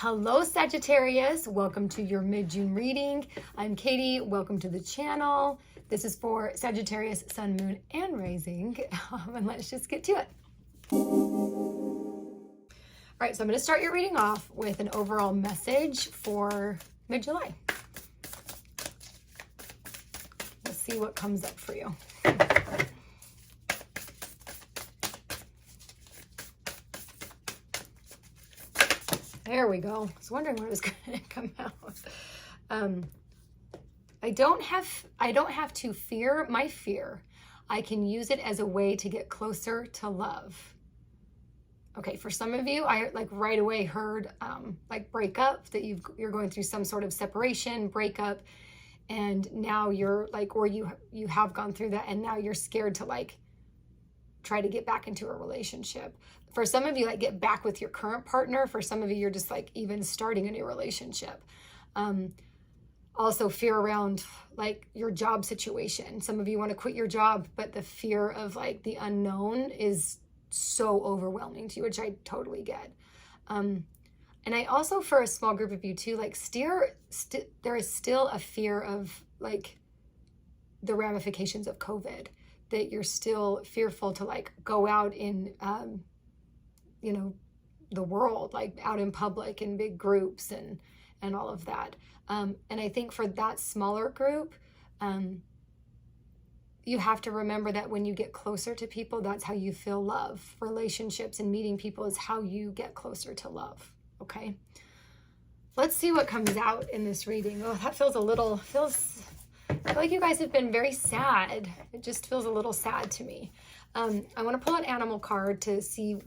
Hello Sagittarius, welcome to your mid-June reading. I'm Katie, welcome to the channel. This is for Sagittarius, Sun, Moon, and Rising. And let's just get to it. All right, so I'm going to start your reading off with an overall message for mid-July. Let's see what comes up for you. There we go. I was wondering where it was going to come out. I don't have to fear my fear. I can use it as a way to get closer to love. Okay, for some of you, I like right away heard like breakup, that you're going through some sort of separation, breakup, and now you're like, or you have gone through that, and now you're scared to like try to get back into a relationship. For some of you, like get back with your current partner. For some of you, you're just like even starting a new relationship. Also fear around like your job situation. Some of you want to quit your job, but the fear of like the unknown is so overwhelming to you, which I totally get. And I also, for a small group of you too, like there is still a fear of like the ramifications of COVID, that you're still fearful to like go out in, you know, the world, like out in public in big groups and all of that. And I think for that smaller group, you have to remember that when you get closer to people, that's how you feel love. Relationships and meeting people is how you get closer to love. Okay. Let's see what comes out in this reading. Oh, that feels I feel like you guys have been very sad. It just feels a little sad to me. I want to pull an animal card to see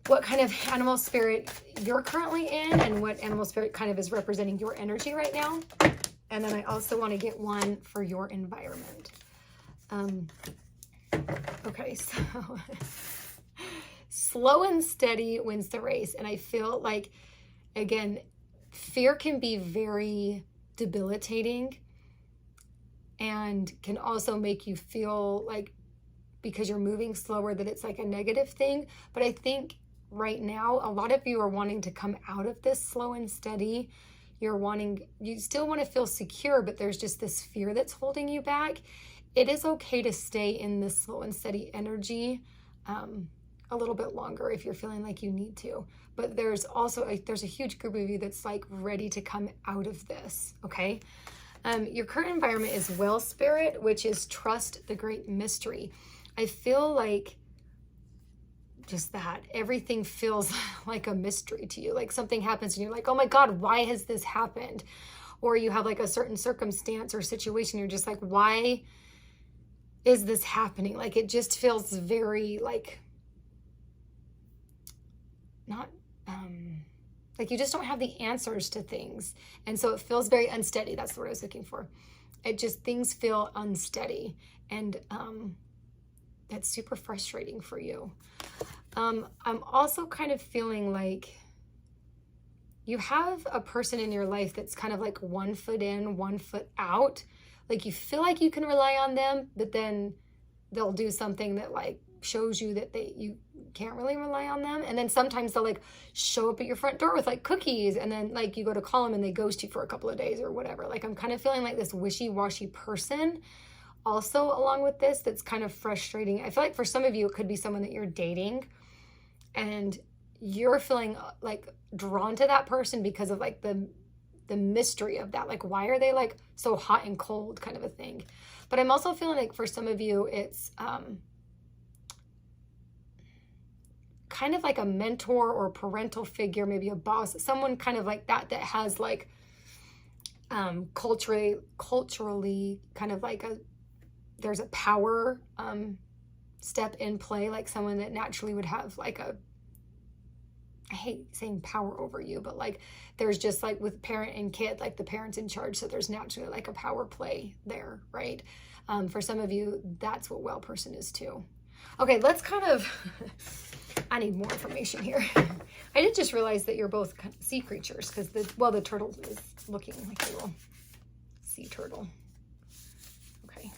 what kind of animal spirit you're currently in and what animal spirit kind of is representing your energy right now. And then I also want to get one for your environment. Okay, so slow and steady wins the race. And I feel like, again, fear can be very debilitating and can also make you feel like, because you're moving slower, that it's like a negative thing. But I think right now, a lot of you are wanting to come out of this slow and steady. You still want to feel secure, but there's just this fear that's holding you back. It is okay to stay in this slow and steady energy a little bit longer if you're feeling like you need to. But there's also there's a huge group of you that's like ready to come out of this, okay? Your current environment is well spirit, which is trust the great mystery. I feel like just that everything feels like a mystery to you. Like something happens and you're like, oh my God, why has this happened? Or you have like a certain circumstance or situation. You're just like, why is this happening? Like it just feels very like, not like you just don't have the answers to things, and so it feels very unsteady. That's the word I was looking for. Things feel unsteady, and that's super frustrating for you. I'm also kind of feeling like you have a person in your life that's kind of like 1 foot in, 1 foot out. Like you feel like you can rely on them, but then they'll do something that like shows you that you can't really rely on them. And then sometimes they'll like show up at your front door with like cookies, and then like you go to call them and they ghost you for a couple of days or whatever. Like I'm kind of feeling like this wishy-washy person also along with this, that's kind of frustrating. I feel like for some of you it could be someone that you're dating and you're feeling like drawn to that person because of like the mystery of that. Like why are they like so hot and cold kind of a thing. But I'm also feeling like for some of you it's kind of like a mentor or parental figure, maybe a boss, someone kind of like that has like culturally kind of like there's a power step in play, like someone that naturally would have like I hate saying power over you, but like there's just like with parent and kid, like the parent's in charge, so there's naturally like a power play there, right? For some of you, that's what well person is too. Okay, let's kind of I need more information here. I did just realize that you're both kind of sea creatures, because the turtle is looking like a little sea turtle. Okay.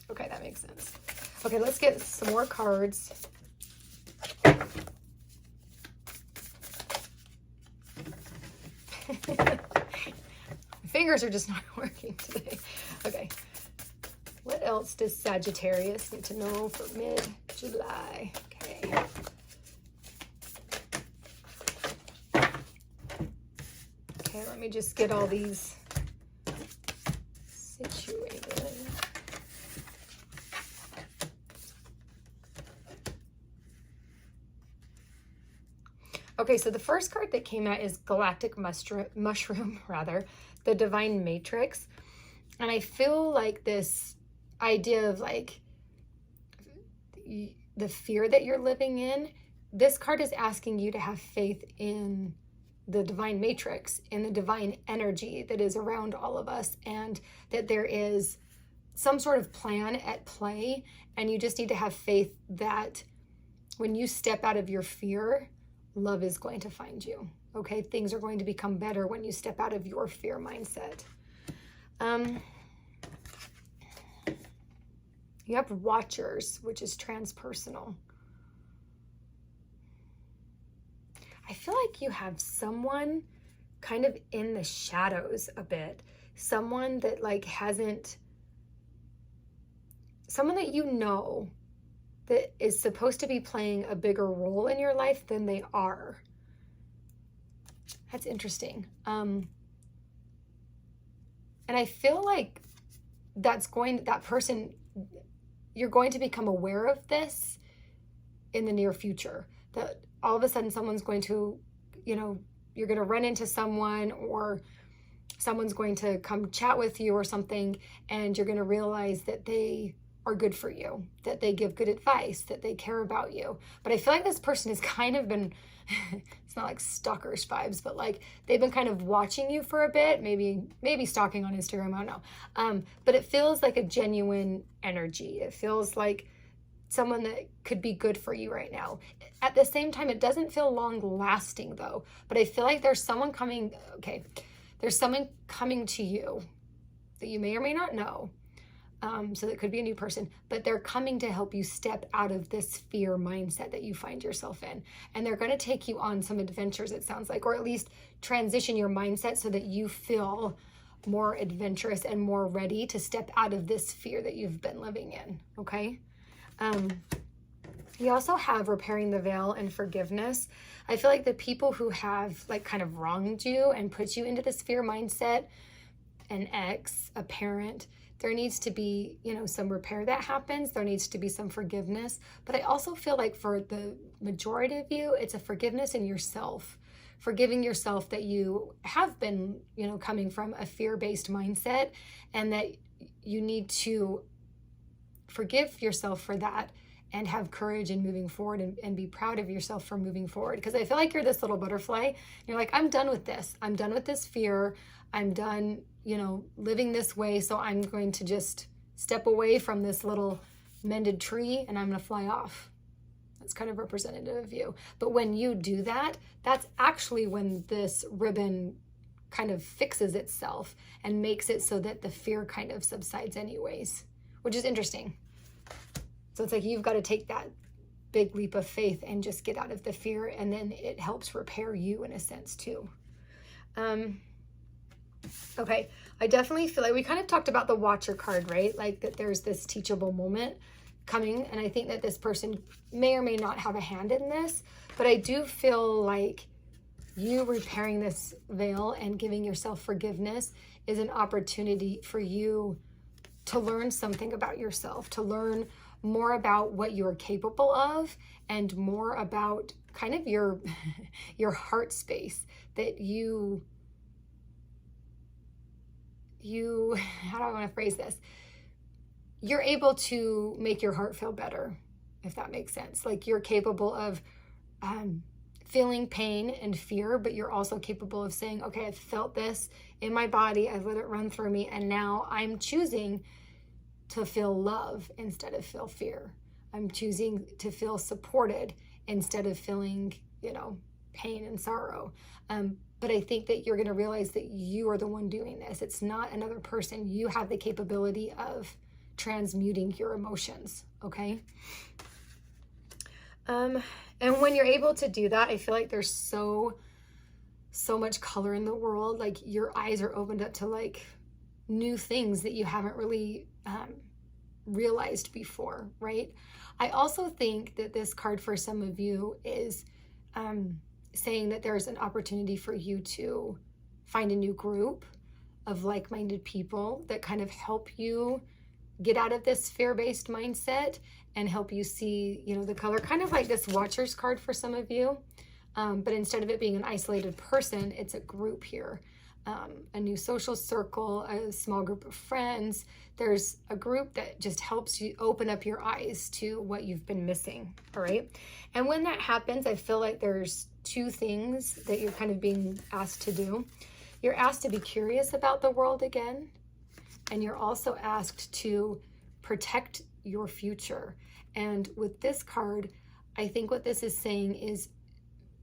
Okay, that makes sense. Okay, let's get some more cards My fingers are just not working today. Okay. What else does Sagittarius need to know for mid-July? Okay. Okay, let me just get all these situated. Okay, so the first card that came out is Galactic Mushroom, rather, the Divine Matrix. And I feel like this idea of like the fear that you're living in, this card is asking you to have faith in the divine matrix, in the divine energy that is around all of us, and that there is some sort of plan at play, and you just need to have faith that when you step out of your fear, love is going to find you. Okay, things are going to become better when you step out of your fear mindset. You have Watchers, which is transpersonal. I feel like you have someone kind of in the shadows a bit. Someone that like hasn't, someone that you know that is supposed to be playing a bigger role in your life than they are. That's interesting. And I feel like that person, you're going to become aware of this in the near future. That all of a sudden someone's going to, you know, you're going to run into someone, or someone's going to come chat with you or something, and you're going to realize that they are good for you, that they give good advice, that they care about you. But I feel like this person has kind of been, it's not like stalkerish vibes, but like they've been kind of watching you for a bit, maybe stalking on Instagram, I don't know. But it feels like a genuine energy. It feels like someone that could be good for you right now. At the same time, it doesn't feel long lasting though, but I feel like there's someone coming, there's someone coming to you that you may or may not know. So that could be a new person, but they're coming to help you step out of this fear mindset that you find yourself in. And they're going to take you on some adventures, it sounds like, or at least transition your mindset so that you feel more adventurous and more ready to step out of this fear that you've been living in. Okay. You also have repairing the veil and forgiveness. I feel like the people who have like kind of wronged you and put you into this fear mindset, an ex, a parent, there needs to be, you know, some repair that happens. There needs to be some forgiveness. But I also feel like for the majority of you, it's a forgiveness in yourself. Forgiving yourself that you have been, you know, coming from a fear-based mindset, and that you need to forgive yourself for that and have courage in moving forward, and be proud of yourself for moving forward. Because I feel like you're this little butterfly. You're like, I'm done with this. I'm done with this fear. I'm done, you know, living this way. So I'm going to just step away from this little mended tree and I'm going to fly off. That's kind of representative of you. But when you do that, that's actually when this ribbon kind of fixes itself and makes it so that the fear kind of subsides anyways, which is interesting. So it's like you've got to take that big leap of faith and just get out of the fear, and then it helps repair you in a sense too. Okay, I definitely feel like we kind of talked about the Watcher card, right? Like that there's this teachable moment coming, and I think that this person may or may not have a hand in this, but I do feel like you repairing this veil and giving yourself forgiveness is an opportunity for you to learn something about yourself, to learn more about what you're capable of, and more about kind of your heart space, that you how do I want to phrase this? You're able to make your heart feel better, if that makes sense. Like you're capable of feeling pain and fear, but you're also capable of saying, okay, I've felt this in my body, I've let it run through me, and now I'm choosing to feel love instead of feel fear. I'm choosing to feel supported instead of feeling, you know, pain and sorrow. But I think that you're going to realize that you are the one doing this. It's not another person. You have the capability of transmuting your emotions, okay? And when you're able to do that, I feel like there's so so much color in the world. Like your eyes are opened up to like new things that you haven't really realized before, right? I also think that this card for some of you is saying that there's an opportunity for you to find a new group of like-minded people that kind of help you get out of this fear-based mindset and help you see, you know, the color, kind of like this Watcher's card for some of you. But instead of it being an isolated person, it's a group here. A new social circle, a small group of friends. There's a group that just helps you open up your eyes to what you've been missing, all right? And when that happens, I feel like there's two things that you're kind of being asked to do. You're asked to be curious about the world again, and you're also asked to protect your future. And with this card, I think what this is saying is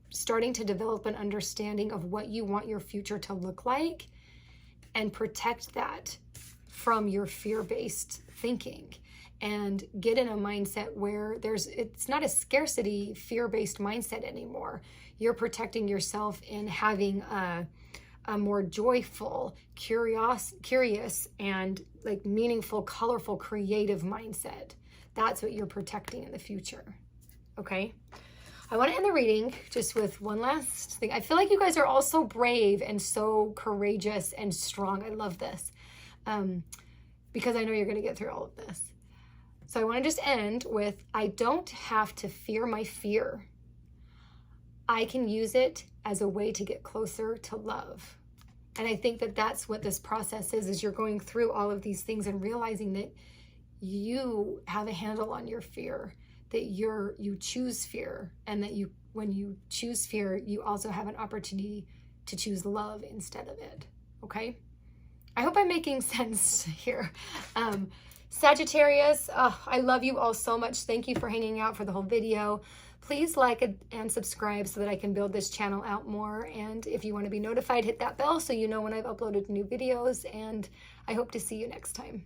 starting to develop an understanding of what you want your future to look like and protect that from your fear-based thinking, and get in a mindset where it's not a scarcity fear-based mindset anymore. You're protecting yourself in having a more joyful, curious, and like meaningful, colorful, creative mindset. That's what you're protecting in the future, okay? I want to end the reading just with one last thing. I feel like you guys are all so brave and so courageous and strong. I love this because I know you're going to get through all of this. So I want to just end with, I don't have to fear my fear. I can use it as a way to get closer to love. And I think that that's what this process is you're going through all of these things and realizing that you have a handle on your fear, that you choose fear, and that when you choose fear, you also have an opportunity to choose love instead of it, okay? I hope I'm making sense here. Sagittarius, I love you all so much. Thank you for hanging out for the whole video. Please like and subscribe so that I can build this channel out more. And if you want to be notified, hit that bell so you know when I've uploaded new videos. And I hope to see you next time.